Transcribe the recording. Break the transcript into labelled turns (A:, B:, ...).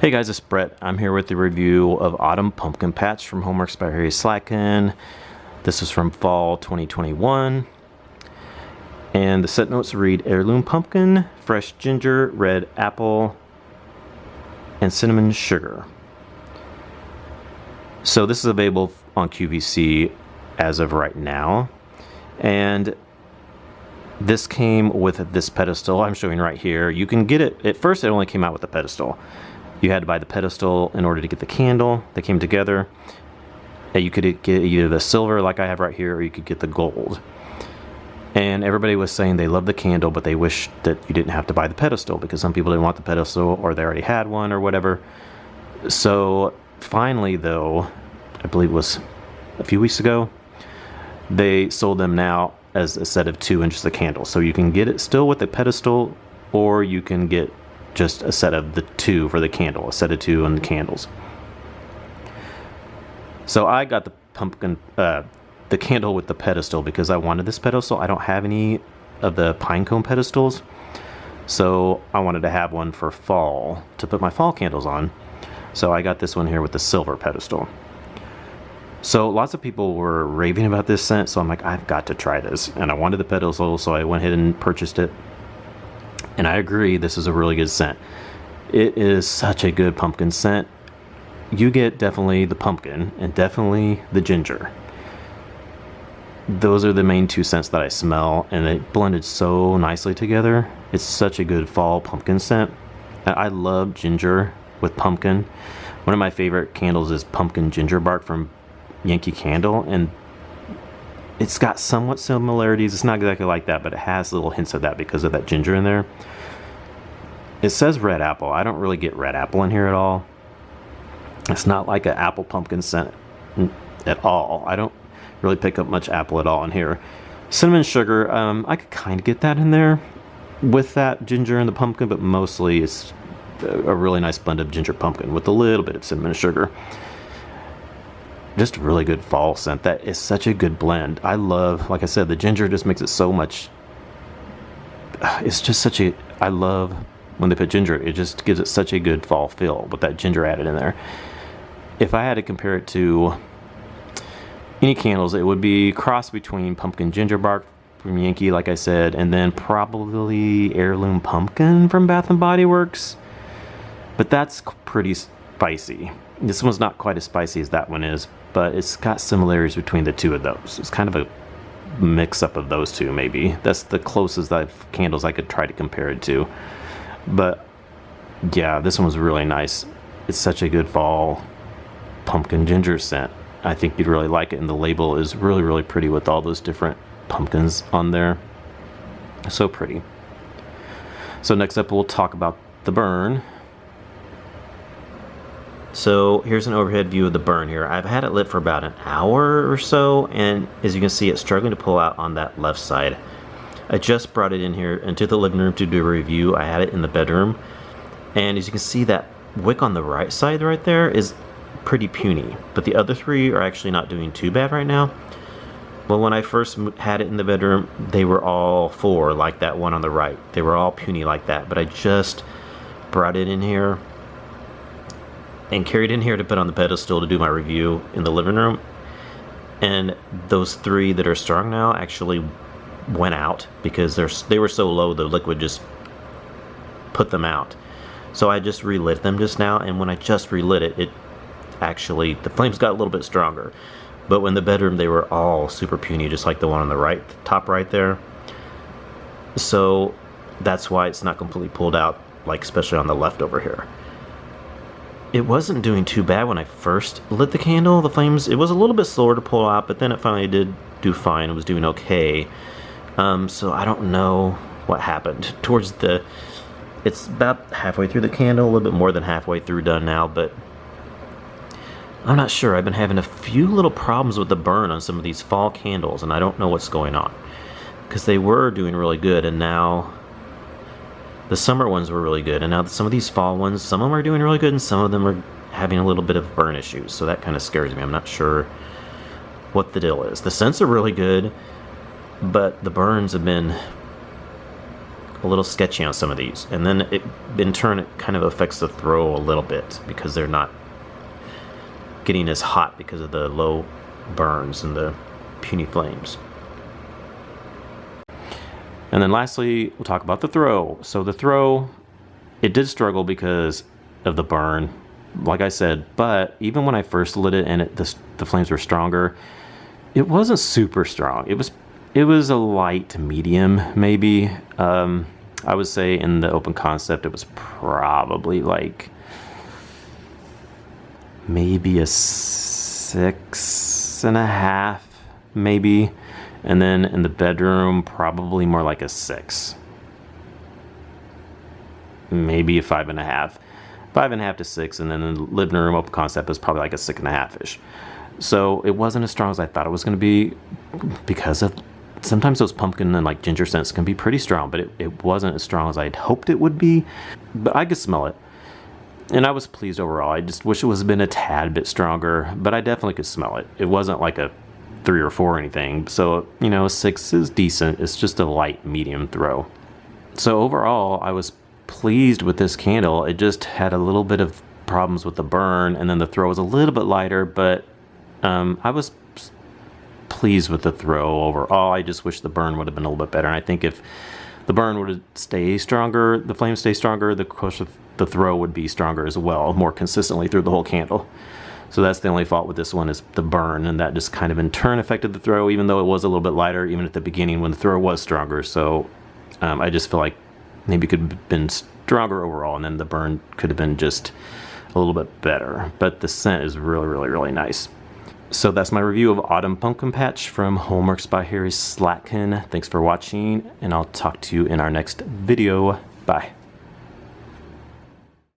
A: Hey guys, it's Brett. I'm here with the review of Autumn Pumpkin Patch from HomeWorx by Harry Slatkin. This is from fall 2021. And the set notes read heirloom pumpkin, fresh ginger, red apple, and cinnamon sugar. So this is available on QVC as of right now. And this came with this pedestal I'm showing right here. You can get it, at first it only came out with the pedestal. You had to buy the pedestal in order to get the candle. They came together. You could get either the silver like I have right here, or you could get the gold. And everybody was saying they love the candle, but they wish that you didn't have to buy the pedestal because some people didn't want the pedestal or they already had one or whatever. So finally though, I believe it was a few weeks ago, they sold them now as a set of 2 inches of candles. So you can get it still with the pedestal, or you can get just a set of the 2 for the candle, a set of 2 on the candles. So I got the pumpkin, the candle with the pedestal because I wanted this pedestal. I don't have any of the pine cone pedestals, so I wanted to have one for fall to put my fall candles on. So I got this one here with the silver pedestal. So lots of people were raving about this scent, so I'm like, I've got to try this. And I wanted the pedestal, so I went ahead and purchased it. And I agree, this is a really good scent. It is such a good pumpkin scent. You get definitely the pumpkin and definitely the ginger. Those are the main 2 scents that I smell, and they blended so nicely together. It's such a good fall pumpkin scent. I love ginger with pumpkin. One of my favorite candles is pumpkin ginger bark from Yankee Candle, and it's got somewhat similarities. It's not exactly like that, but it has little hints of that because of that ginger in there. It says red apple. I don't really get red apple in here at all. It's not like an apple pumpkin scent at all. I don't really pick up much apple at all in here. Cinnamon sugar, I could kind of get that in there with that ginger and the pumpkin, but mostly it's a really nice blend of ginger pumpkin with a little bit of cinnamon sugar. Just a really good fall scent. That is such a good blend. I love, like I said, the ginger just makes it so much. It's just such a, I love when they put ginger. It just gives it such a good fall feel with that ginger added in there. If I had to compare it to any candles, it would be a cross between pumpkin ginger bark from Yankee, like I said, and then probably heirloom pumpkin from Bath and Body Works. But that's pretty spicy. This one's not quite as spicy as that one is, but it's got similarities between the 2 of those. It's kind of a mix-up of those 2, maybe. That's the closest candles I could try to compare it to. But yeah, this one was really nice. It's such a good fall pumpkin ginger scent. I think you'd really like it, and the label is really, really pretty with all those different pumpkins on there. So pretty. So next up, we'll talk about the burn. So here's an overhead view of the burn here. I've had it lit for about an hour or so, and as you can see, it's struggling to pull out on that left side. I just brought it in here into the living room to do a review. I had it in the bedroom, and as you can see, that wick on the right side right there is pretty puny, but the other 3 are actually not doing too bad right now. Well, when I first had it in the bedroom, they were all 4 like that one on the right. They were all puny like that, but I just brought it in here and carried in here to put on the pedestal to do my review in the living room, and those 3 that are strong now actually went out because they were so low the liquid just put them out. So I just relit them just now, and when I just relit it, actually, the flames got a little bit stronger. But when the bedroom, they were all super puny, just like the one on the right, top right there. So that's why it's not completely pulled out, like especially on the left over here. It wasn't doing too bad when I first lit the candle. The flames, it was a little bit slower to pull out, but then it finally did do fine. It was doing okay. So I don't know what happened. Towards the, it's about halfway through the candle, a little bit more than halfway through done now, but I'm not sure. I've been having a few little problems with the burn on some of these fall candles, and I don't know what's going on. Because they were doing really good, and now the summer ones were really good, and now some of these fall ones, some of them are doing really good, and some of them are having a little bit of burn issues. So that kind of scares me. I'm not sure what the deal is. The scents are really good, but the burns have been a little sketchy on some of these. And then in turn, it kind of affects the throw a little bit because they're not getting as hot because of the low burns and the puny flames. And then lastly, we'll talk about the throw. So the throw, it did struggle because of the burn, like I said, but even when I first lit it and the flames were stronger, it wasn't super strong. It was a light to medium, maybe. I would say in the open concept, it was probably like maybe a 6.5, maybe. And then in the bedroom, probably more like a 6. Maybe a 5.5. 5.5 to 6, and then in the living room open concept is probably like a 6.5-ish. So it wasn't as strong as I thought it was going to be because of sometimes those pumpkin and like ginger scents can be pretty strong, but it wasn't as strong as I'd hoped it would be. But I could smell it, and I was pleased overall. I just wish it was been a tad bit stronger, but I definitely could smell it. It wasn't like a 3 or 4 or anything. So, you know, 6 is decent. It's just a light medium throw. So overall, I was pleased with this candle. It just had a little bit of problems with the burn, and then the throw was a little bit lighter, but I was pleased with the throw overall. I just wish the burn would have been a little bit better, and I think if the burn would stay stronger, the flames stay stronger, the throw would be stronger as well, more consistently through the whole candle. So that's the only fault with this one, is the burn, and that just kind of in turn affected the throw, even though it was a little bit lighter even at the beginning when the throw was stronger. So I just feel like maybe it could have been stronger overall, and then the burn could have been just a little bit better. But the scent is really, really, really nice. So that's my review of Autumn Pumpkin Patch from HomeWorx by Harry Slatkin. Thanks for watching, and I'll talk to you in our next video. Bye.